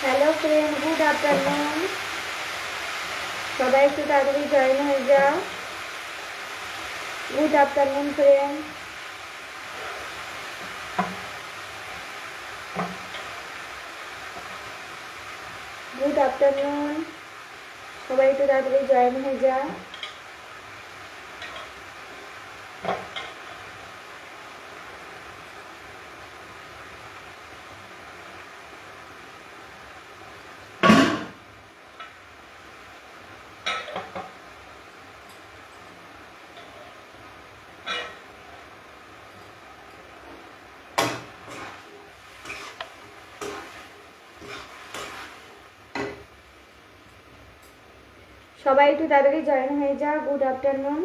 Hello friend, good afternoon. सबाई एकटू ताड़ाताड़ी जয়েন হয়ে যাও। Good afternoon friend. Good afternoon. सबाई एकटू ताड़ाताड़ी जয়েন হয়ে যাও। সবাই একটু তাড়াতাড়ি জয়েন হয়ে যাও। Good afternoon.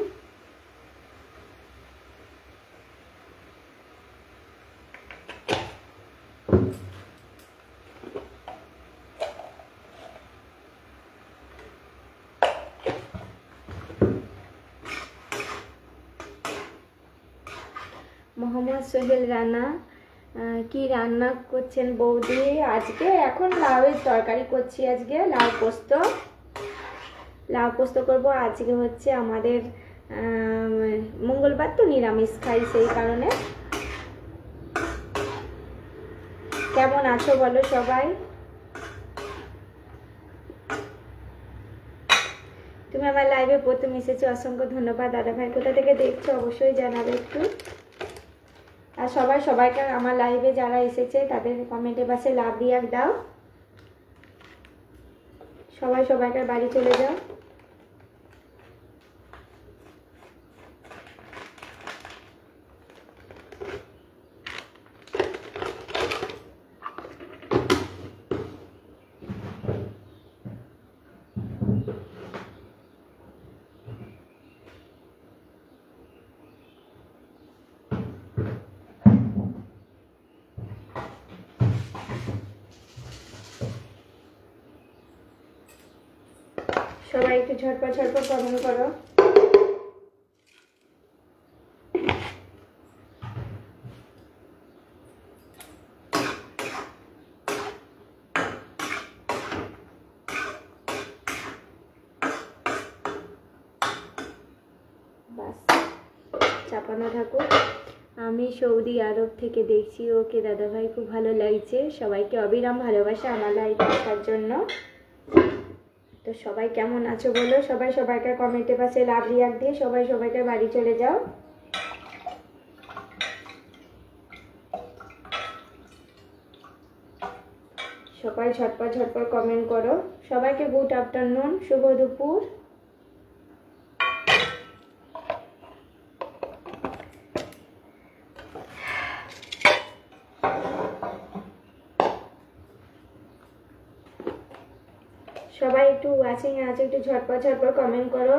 মোহাম্মদ সোহেল রানা, কি রান্না করছেন বৌদি? আজকে এখন লাউয়ের তরকারি করছি। আজকে লাউ পোস্ত করব। আজকে হচ্ছে আমাদের মঙ্গলবার তো নিরামিষ খাই, সেই কারণে। কেমন আছো বলো সবাই? তুমি আমার লাইভে প্রথম এসেছো, অসংখ্য ধন্যবাদ দাদা ভাই। কোথা থেকে দেখছো অবশ্যই জানাবে একটু। আর সবাইকে আমার লাইভে যারা এসেছে তাদের কমেন্টের পাশে লাভ রিয়াক্ট দাও। সবাইকে বাড়ি চলে যাও। সবাই একটু ঝটপট কমেন্ট করো। বাস চাপানো থাকুক। আমি সৌদি আরব থেকে দেখছি। ওকে দাদা ভাই, খুব ভালো লাগছে। সবাইকে অবিরাম ভালোবাসা আমার লাইভ দেখার জন্য। তো সবাই কেমন আছো বলো। সবাইকে কমেন্টের পাশে লাভ রিয়াক্ট দিয়ে সবাইকে বাড়ি চলে যাও। সবাই ঝটপট কমেন্ট করো। সবাইকে গুড আফটারনুন, শুভ দুপুর। সবাই একটু ওয়াচিং এ আছো, একটু ঝটপট কমেন্ট করো।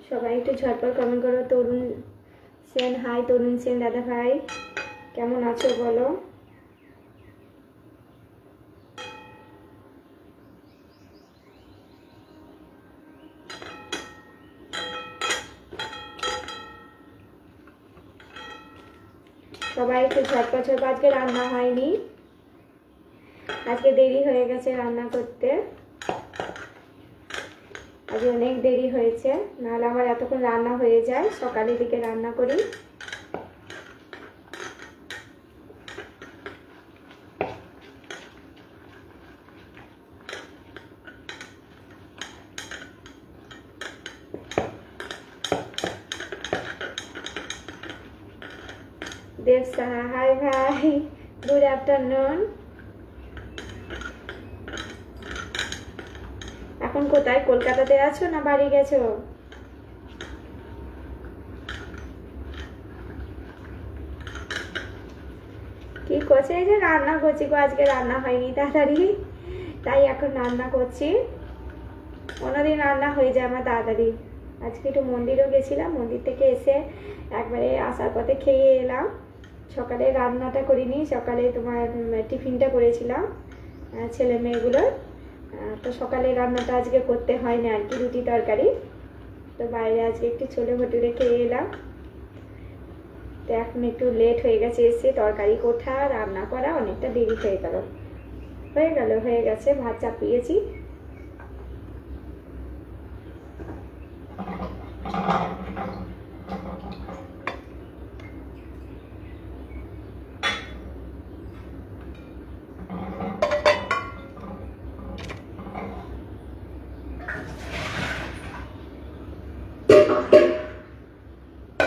সবাই একটু ঝটপট কমেন্ট করো। তরুণ সেন, হাই তরুণ সেন দাদা ভাই, কেমন আছো বলো। সবাই একটু ঝটপট। আজকে রান্না হয়নি, আজকে দেরি হয়ে গেছে রান্না করতে। আজকে অনেক দেরি হয়েছে, নাহলে আমার এতক্ষণ রান্না হয়ে যায়। সকালের দিকে রান্না করি। देव साहा, हाय भाई, गुड आफ्टरनून। এখন কোথায়, কলকাতাতে আছো না বাড়ি গেছো? কি করছে? এই যে রান্না করছি গো, আজকে রান্না হয়নি তাড়াতাড়ি, তাই এখন রান্না করছি। অন্যদিন রান্না হয়ে যায় আমার তাড়াতাড়ি। আজকে একটু মন্দিরও গেছিলাম, মন্দির থেকে এসে একবারে আসার পথে খেয়ে এলাম। সকালে রান্নাটা করিনি, সকালে তোমার টিফিনটা করেছিলাম ছেলে মেয়েগুলোর। তো সকালে রান্নাটা আজকে করতে হয় না আর কি, রুটি তরকারি। তো বাইরে আজকে একটু ছোলে ভটুরে খেয়ে এলাম। তো এখন একটু লেট হয়ে গেছে, এসে তরকারি কোঠা রান্না করা অনেকটা দেরি হয়ে গেছে। ভাত চাপিয়েছি।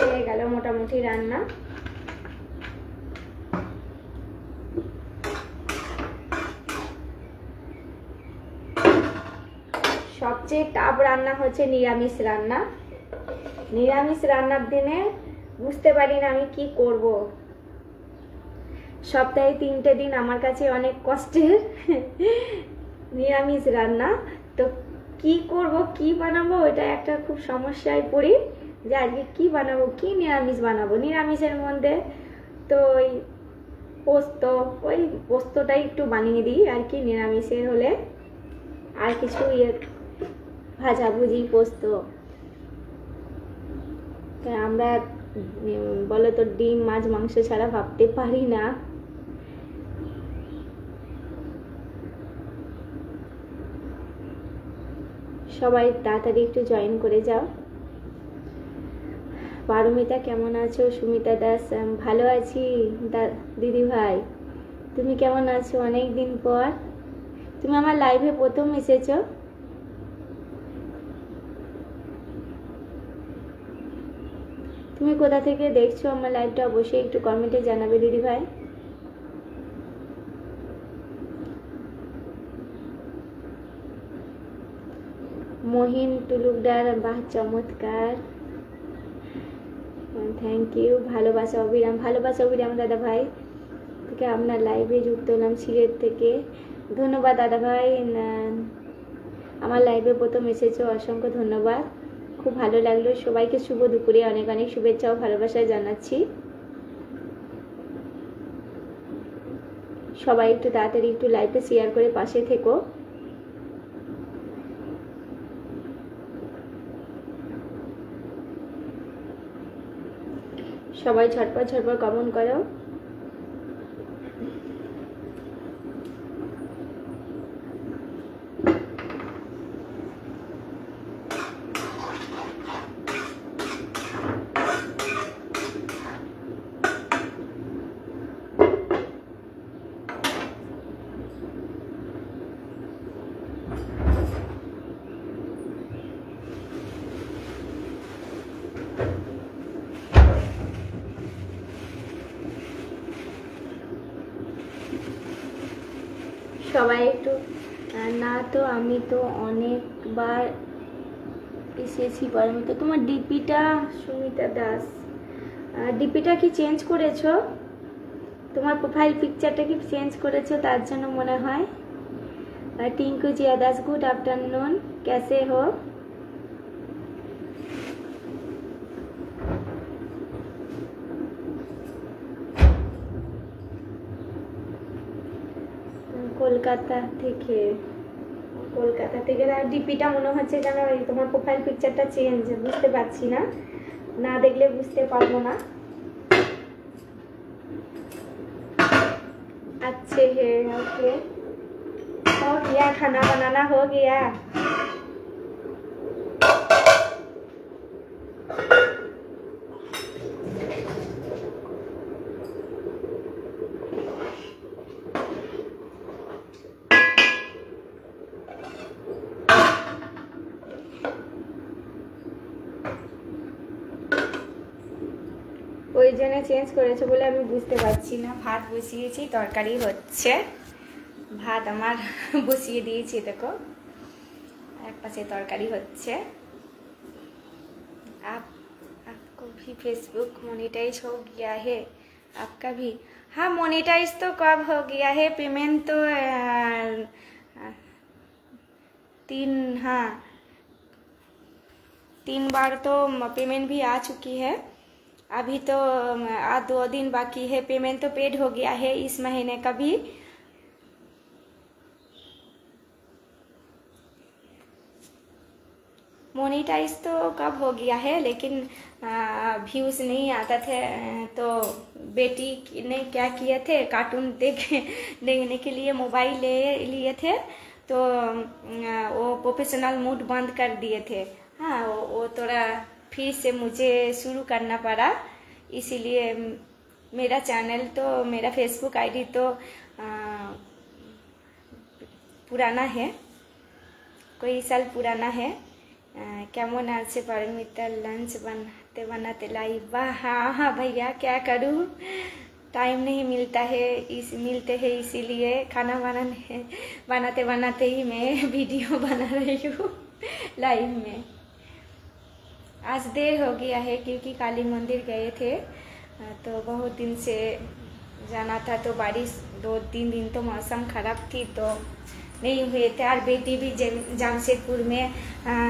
হয়ে গেল মোটামুটি রান্না। সবচেয়ে টাফ রান্না হচ্ছে নিরামিষ রান্না। নিরামিষ রান্নার দিনে বুঝতে পারি না আমি কি করব। সপ্তাহে 3টে দিন আমার কাছে অনেক কষ্টের নিরামিষ রান্না। তো কি করব, কি বানাবো, এটা একটা খুব সমস্যায় পড়ি যে আজকে কি বানাবো, কি নিরামিষ বানাবো। নিরামিষের মধ্যে তো ওই পোস্তটাই একটু বানিয়ে দিই আর কি, নিরামিষের হলে আর কিছু ভাজাভুজি পোস্ত। আমরা বলো তো ডিম মাছ মাংস ছাড়া ভাবতে পারি না। সবাই তাড়াতাড়ি একটু জয়েন করে যাও। পারমিতা কেমন আছো? সুমিতা দাস ভালো আছি দিদি ভাই, তুমি কেমন আছো? অনেক দিন পর তুমি আমার লাইভে প্রথম এসেছো। তুমি কোথা থেকে দেখছো আমার লাইভটা অবশ্যই একটু কমেন্টে জানাবে দিদি ভাই। মহিন তুলুকদার, বাহ চমৎকার, থ্যাংক ইউ। ভালোবাসা অবিরাম দাদা ভাই থেকে আপনার লাইভে যুক্ত হলাম সিলেট থেকে। ধন্যবাদ দাদা ভাই, আমার লাইভে প্রথম এসেছো, অসংখ্য ধন্যবাদ, খুব ভালো লাগলো। সবাইকে শুভ দুপুরে অনেক অনেক শুভেচ্ছা ও ভালোবাসা জানাচ্ছি। সবাই একটু তাড়াতাড়ি একটু লাইভে শেয়ার করে পাশে থেকো। সবাই ঝটপট কমেন্ট করো। সবাই একটু না তো আমি তো অনেকবার এসেছি পারমিতা। তোমার ডিপিটা, সুমিতা দাস, ডিপিটা কি চেঞ্জ করেছো? তোমার প্রোফাইল পিকচারটা কি চেঞ্জ করেছো? তার জন্য মনে হয়। টিঙ্কু জিয়া দাস, গুড आफ्टरनून, कैसे हो? কলকাতা থেকে ডিপিটা মনে হচ্ছে যেন তোমার প্রোফাইল পিকচারটা চেঞ্জ, বুঝতে পারছি না, না দেখলে বুঝতে পারবো না। अच्छे है, ओके, हो गया, खाना बनाना हो गया। ওই জন্য চেঞ্জ করেছে বলে আমি বুঝতে পারছি না। ভাত বসিয়েছি, তরকারি হচ্ছে, ভাত আমার বসিয়ে দিয়েছি, দেখো এক পাশে তরকারি হচ্ছে। आपको भी फेसबुक मोनेटाइज हो गया है? आपका भी? हाँ, मोनेटाइज तो कब हो गया है, पेमेंट तो 3 बार तो पेमेंट भी आ चुकी है। अभी तो 2 दिन बाकी है, पेमेंट तो पेड हो गया है इस महीने का भी। मोनेटाइज तो कब हो गया है, लेकिन व्यूज़ नहीं आता थे, तो बेटी ने क्या किए थे, कार्टून देखने के लिए मोबाइल ले लिए थे, तो वो प्रोफेशनल मोड बंद कर दिए थे। हाँ, वो थोड़ा फिर से मुझे शुरू करना पड़ा, इसीलिए मेरा चैनल तो, मेरा फेसबुक आईडी तो पुराना है, कोई साल पुराना है। কেমন আছে পারমিতা? लंच बनाते बनाते लाइव। वाह, हाँ भैया, क्या करूँ, टाइम नहीं मिलता है, मिलते हैं, इसीलिए खाना बनाते बनाते ही मैं वीडियो बना रही हूँ लाइव में। आज देर हो गया है क्योंकि काली मंदिर गए थे, तो बहुत दिन से जाना था, तो बारिश 2-3 दिन तो मौसम खराब थी, तो नहीं हुए थे। और बेटी भी जमशेदपुर में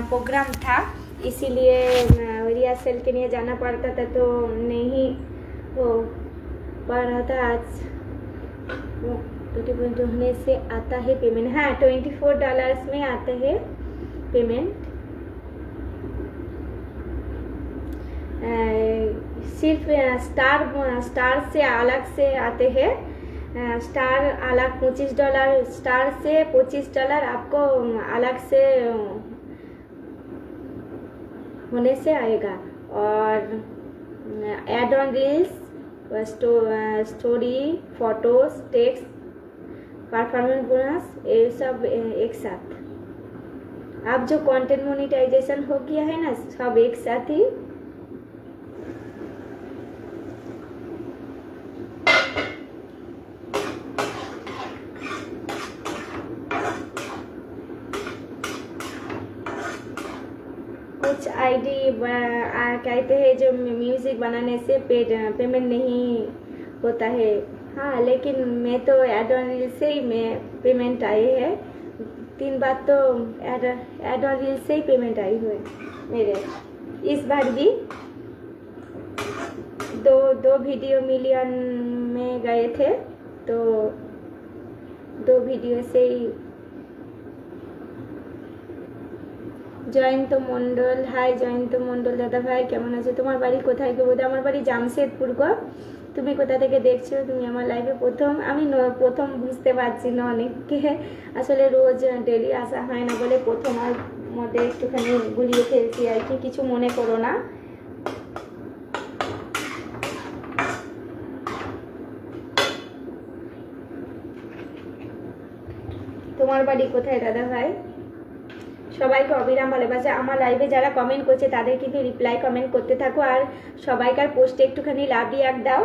प्रोग्राम था, इसीलिए रिहर्सल के लिए जाना पड़ता था, तो नहीं हो पा रहा था। आज होने से आता है पेमेंट। हाँ, $24 में आते हैं पेमेंट। सिर्फ स्टार से अलग से आते हैं। स्टार अलग $25, स्टार से $25 आपको अलग से होने से आएगा। और add on reels, story, photos, text, performance bonus, ये सब एक साथ। अब जो कंटेंट मोनेटाइजेशन हो गया है ना, सब एक साथ ही। कुछ आईडी कहते हैं जो म्यूजिक बनाने से पेमेंट नहीं होता है। हाँ, लेकिन मैं तो एड ऑन रील से ही पेमेंट आई है। 3 बार तो एड ऑन रील से ही पेमेंट आई हुई मेरे। इस बार भी दो वीडियो मिलियन में गए थे, तो 2 वीडियो से ही। জয়ন্ত মন্ডল, হাই জয়ন্ত মন্ডল দাদা ভাই, কেমন আছো? তোমার বাড়ি কোথায় গো বোধ? আমার বাড়ি জামশেদপুর গো। তুমি কোথা থেকে দেখছো? তুমি আমার লাইভে প্রথম? আমি প্রথম বুঝতে পারছি না, অনেককে আসলে রোজ ডেলি আসা হয় না বলে প্রথম আর মধ্যে একটুখানি গুলিয়ে ফেলছি আর কি, কিছু মনে করো না। তোমার বাড়ি কোথায় দাদা ভাই? সবাইকে অবিরাম ভালোবাসা। আমার লাইভে যারা কমেন্ট করছে তাদের কিন্তু রিপ্লাই কমেন্ট করতে থাকো, আর সবাইকার পোস্টে একটুখানি লাভ রিয়াক্ট দাও।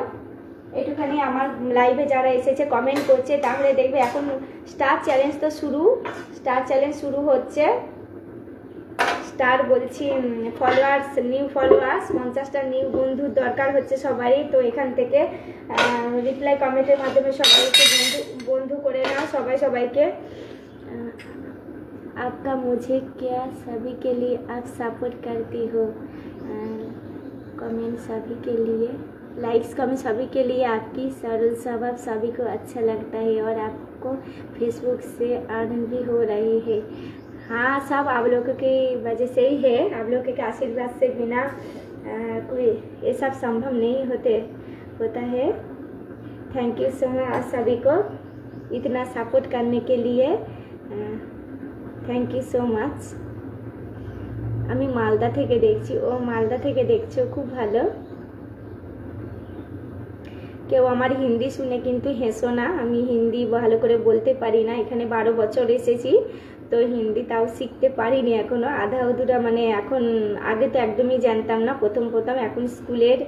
একটুখানি আমার লাইভে যারা এসেছে কমেন্ট করছে, তাহলে দেখবে এখন স্টার চ্যালেঞ্জ তো স্টার চ্যালেঞ্জ শুরু হচ্ছে। স্টার বলছি ফলোয়ার্স, নিউ ফলোয়ার্স 50টা নিউ বন্ধুর দরকার হচ্ছে সবারই। তো এখান থেকে রিপ্লাই কমেন্টের মাধ্যমে সবাইকে বন্ধু করে নাও, সবাইকে। आपका मुझे क्या सभी के लिए आप सपोर्ट करती हो? कमेंट सभी के लिए, लाइक्स कमेंट सभी के लिए। आपकी सरल स्वभाव सभी को अच्छा लगता है और आपको फेसबुक से अर्न भी हो रही है। हाँ, सब आप लोगों की वजह से ही है। आप लोगों के आशीर्वाद से बिना कोई ये सब संभव नहीं होता है। थैंक यू सो मच सभी को इतना सपोर्ट करने के लिए। Thank you so much. আমি মালদা থেকে দেখছি। ও মালদা থেকে দেখছো, খুব ভালো। কেউ আমার হিন্দি শুনে কিন্তু হেসো না, আমি হিন্দি ভালো করে বলতে পারি না। এখানে 12 বছর এসেছি, তো হিন্দি তাও শিখতে পারিনি এখনো, আধা অধুরা। মানে এখন, আগে তো একদমই জানতাম না, প্রথম এখন স্কুলের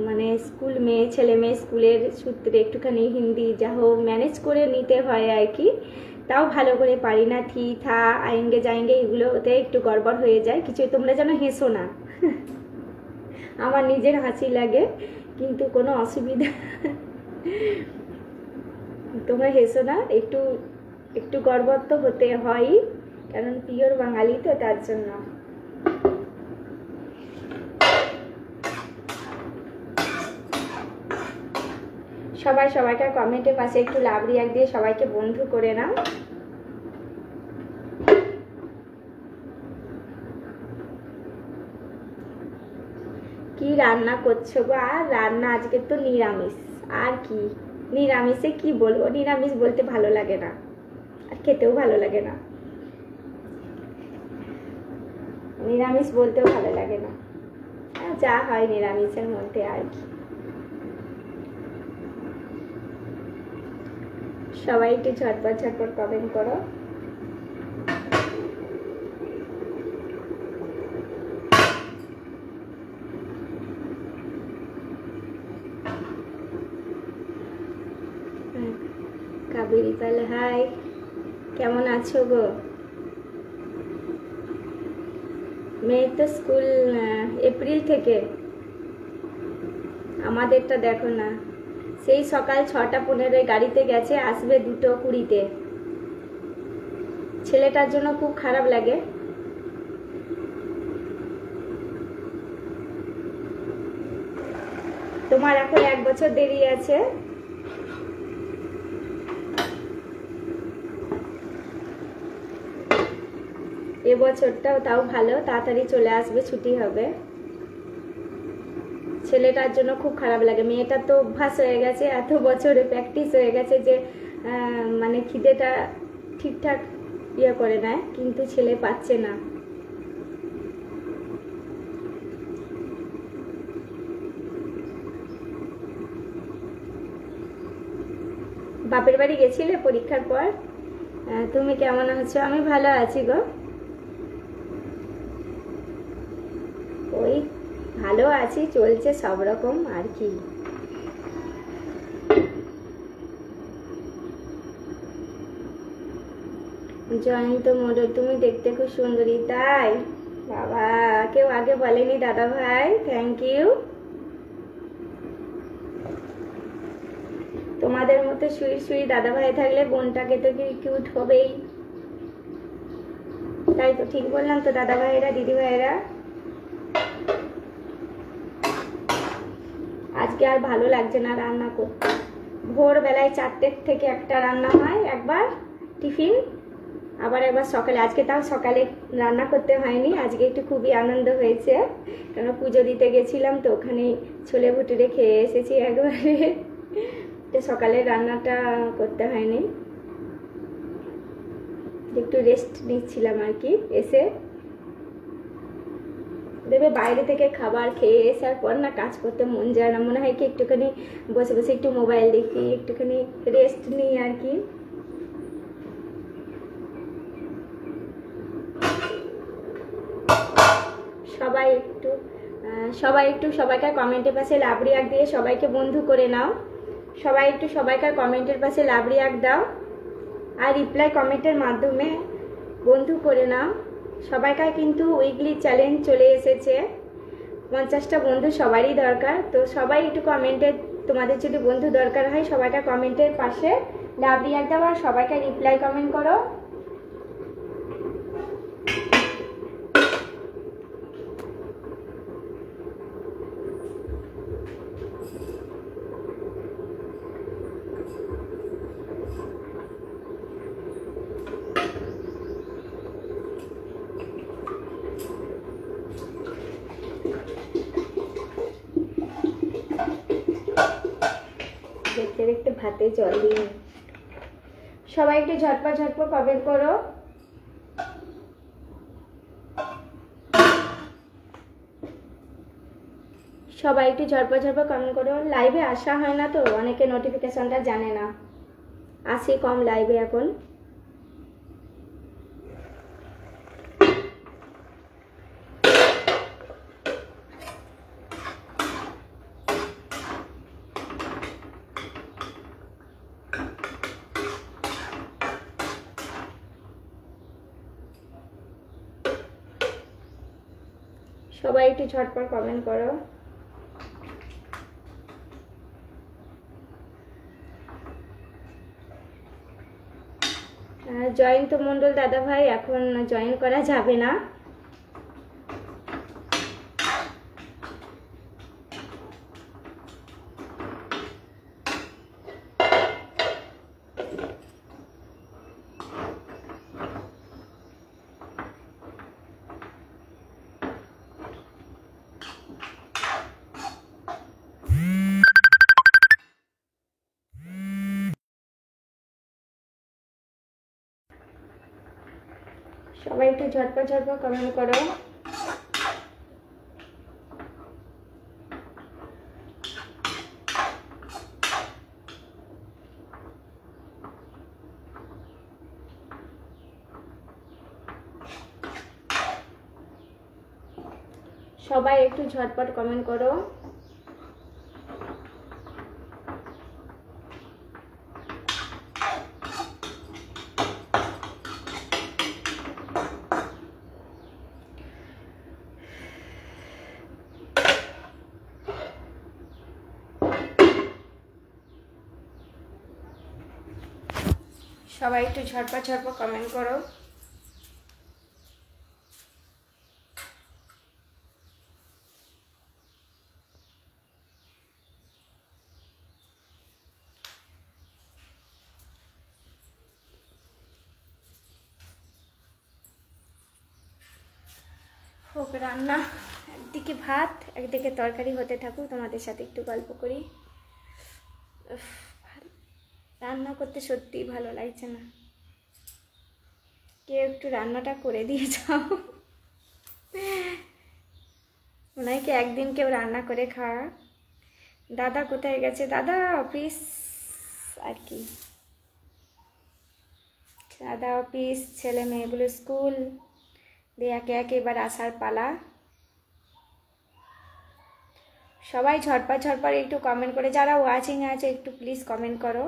মানে স্কুল ছেলে মেয়ে স্কুলের সূত্রে একটুখানি হিন্দি যা হোক ম্যানেজ করে নিতে হয় আর কি। তাও ভালো করে পারি না। থি থা আয়েঙ্গে যায়েঙ্গে এগুলোতে একটু গড়বড় হয়ে যায়। কিছু তোমরা যেন হেসো না। আমার নিজের হাসি লাগে, কিন্তু কোনো অসুবিধা, তোমরা হেসো না। একটু একটু গড়বড় তো হতে হয়, কারণ পিওর বাঙালি তো, তার জন্য। সবাইকে কমেন্টের পাশে একটু লাভ রিয়াক্ট দিয়ে সবাইকে বন্ধু করে নাও। কি রান্না করছো গো? আর রান্না আজকে তো নিরামিষ। আর কি নিরামিষে কি বলবো, নিরামিষ বলতে ভালো লাগে না, আর খেতেও ভালো লাগে না। নিরামিষ বলতেও ভালো লাগে না, যা হয় নিরামিষের মধ্যে আর কি। সবাই একটু ঝটপট ঝটপট কমেন্ট করো। কাবেরী পাল, হাই, কেমন আছো গো? মেয়ের তো স্কুল এপ্রিল থেকে। আমাদেরটা দেখো না, সেই সকাল 6:15 গাড়িতে গেছে, আসবে 2:20। ছেলেটার জন্য খুব খারাপ লাগে। তোমার এখন 1 বছর দেরি আছে। এবছরটাও তাও ভালো, তাড়াতাড়ি চলে আসবে, ছুটি হবে। ছেলেটার জন্য খুব খারাপ লাগে। মেয়েটার তো অভ্যাস হয়ে গেছে, এত বছরে প্র্যাকটিস হয়ে গেছে যে মানে খিদেটা ঠিকঠাক ইয়ে করে নেয়, কিন্তু ছেলে পাচ্ছে না। বাপের বাড়ি গেছিলে পরীক্ষার পর? তুমি কেমন আছো? আমি ভালো আছি গো। ওই ভালো আছি, চলছে সব রকম আর কি। জয়ন্ত মোড়ল, তুমি দেখতে খুব সুন্দরী। তাই? বাবা, কেউ আগে বলেনি দাদা ভাই, থ্যাংক ইউ। তোমাদের মতো সুই সুই দাদা ভাই থাকলে বোনটাকে তো কিউট হবেই, তাই তো? ঠিক বললাম তো দাদা ভাইরা, দিদি ভাইরা? আজকে আর ভালো লাগছে না রান্না করতে। ভোরবেলায় 4টে থেকে একটা রান্না হয়, একবার টিফিন, আবার একবার সকালে। আজকে তাও সকালে রান্না করতে হয়নি, আজকে একটু খুবই আনন্দ হয়েছে, কারণ পুজো দিতে গেছিলাম তো, ওখানে ছোলে ভুটুরে খেয়ে এসেছি একবারে, তো সকালে রান্নাটা করতে হয়নি, একটু রেস্ট নিচ্ছিলাম আর কি। এসে দেবে বাইরে থেকে খাবার খেয়ে আসার পর না কাজ করতে মন যায় না, মনে হয় কি একটুখানি বসে বসে একটু মোবাইল দেখি, একটুখানি রেস্ট নিই আর কি। সবাই একটু সবাইকার কমেন্টের পাশে লাভ রিয়াক্ট দিয়ে সবাইকে বন্ধু করে নাও। সবাই একটু সবাইকার কমেন্টের পাশে লাভ রিয়াক্ট দাও, আর রিপ্লাই কমেন্টের মাধ্যমে বন্ধু করে নাও। সবাইকার কিন্তু উইকলি চ্যালেঞ্জ চলে এসেছে, 50টা বন্ধু সবারই দরকার। তো সবাই একটু কমেন্টে, তোমাদের যদি বন্ধু দরকার হয় সবাইকার কমেন্টের পাশে লাভ রিয়াক্ট দাও, আর সবাইকে রিপ্লাই কমেন্ট করো। দেখতে দেখতে ভাতে জল দিই। সবাই একটু ঝটপট ঝটপট কমেন্ট করো। সবাই একটু ঝটপট ঝটপট কমেন্ট করো। লাইভে আসা হয় না তো, অনেকে নোটিফিকেশনটা জানে না, আসি কম লাইভে এখন। সবাই একটু ঝটপট কমেন্ট করো। জয়ন্ত মণ্ডল দাদা ভাই, এখন জয়েন করা যাবে না। সবাই একটু ঝটপট ঝটপট কমেন্ট করো। সবাই একটু ঝটপট কমেন্ট করো। সবাই একটু ঝটপট ঝটপট কমেন্ট করো। হোক রান্না, একদিকে ভাত একদিকে তরকারি হতে থাকুক, তোমাদের সাথে একটু গল্প করি। রান্না করতে সত্যিই ভালো লাগছে না, কেউ একটু রান্নাটা করে দিয়ে যাও। ওনাকে একদিন কেউ রান্না করে খাওয়া। দাদা কোথায় গেছে? দাদা অফিস আর কি, দাদা অফিস, ছেলে মেয়েগুলো স্কুল দিয়ে একে একে এবার আসার পালা। সবাই ঝটপট ঝটপট একটু কমেন্ট করে, যারা ওয়াচিং আছে একটু প্লিজ কমেন্ট করো।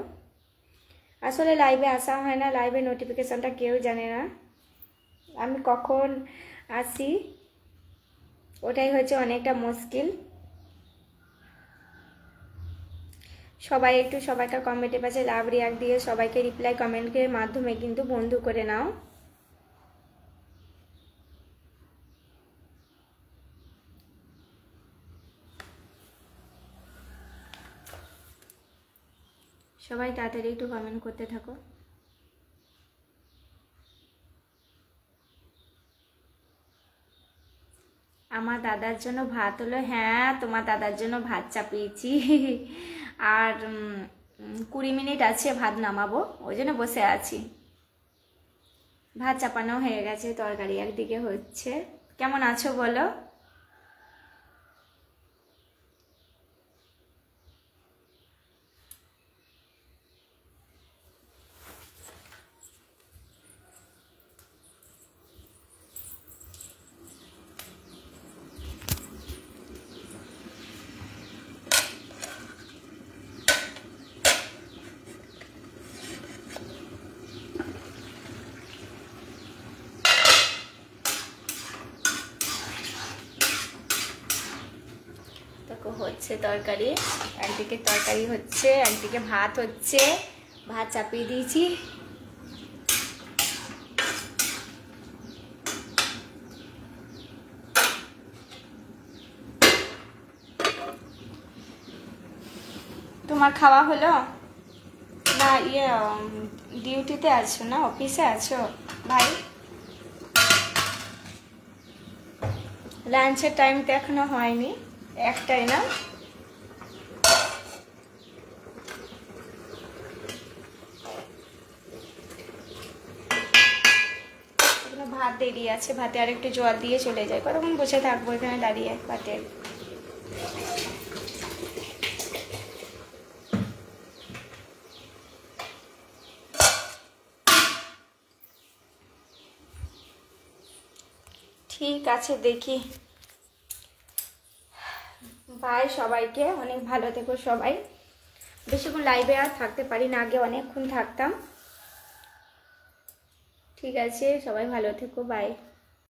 আসলে লাইভে আসা হয় না, লাইভে নোটিফিকেশনটা কেউ জানে না আমি কখন আসি, ওটাই হচ্ছে অনেকটা মুশকিল। সবাই একটু সবাইকার কমেন্টের পাশে লাভ রিয়াক্ট দিয়ে সবাইকে রিপ্লাই কমেন্টের মাধ্যমে কিন্তু বন্ধু করে নাও। সবাই তাড়াতাড়ি একটু কমেন্ট করতে থাকো। আমার দাদার জন্য ভাত হলো, হ্যাঁ তোমার দাদার জন্য ভাত চাপিয়েছি, আর 20 মিনিট আছে ভাত নামাবো, ওই জন্য বসে আছি। ভাত চাপানো হয়ে গেছে, তরকারি একদিকে হচ্ছে। কেমন আছো বলো? হচ্ছে তরকারি, একদিকে তরকারি হচ্ছে একদিকে ভাত হচ্ছে, ভাত চাপিয়ে দিয়েছি। তোমার খাওয়া হলো না? ডিউটিতে আছো না অফিসে আছো ভাই? লাঞ্চের টাইম তো এখনো হয়নি, একটাই না? ভাত দেরি আছে, ভাতে আর একটু জল দিয়ে চলে যায়, কতক্ষণ বসে থাকবো এখানে দাঁড়িয়ে ভাতে। ঠিক আছে, দেখি। বাই সবাইকে, অনেক ভালো থেকো সবাই। বেশিক্ষণ লাইভে আর থাকতে পারি না, আগে অনেকক্ষণ থাকতাম। ঠিক আছে, সবাই ভালো থেকো, বাই।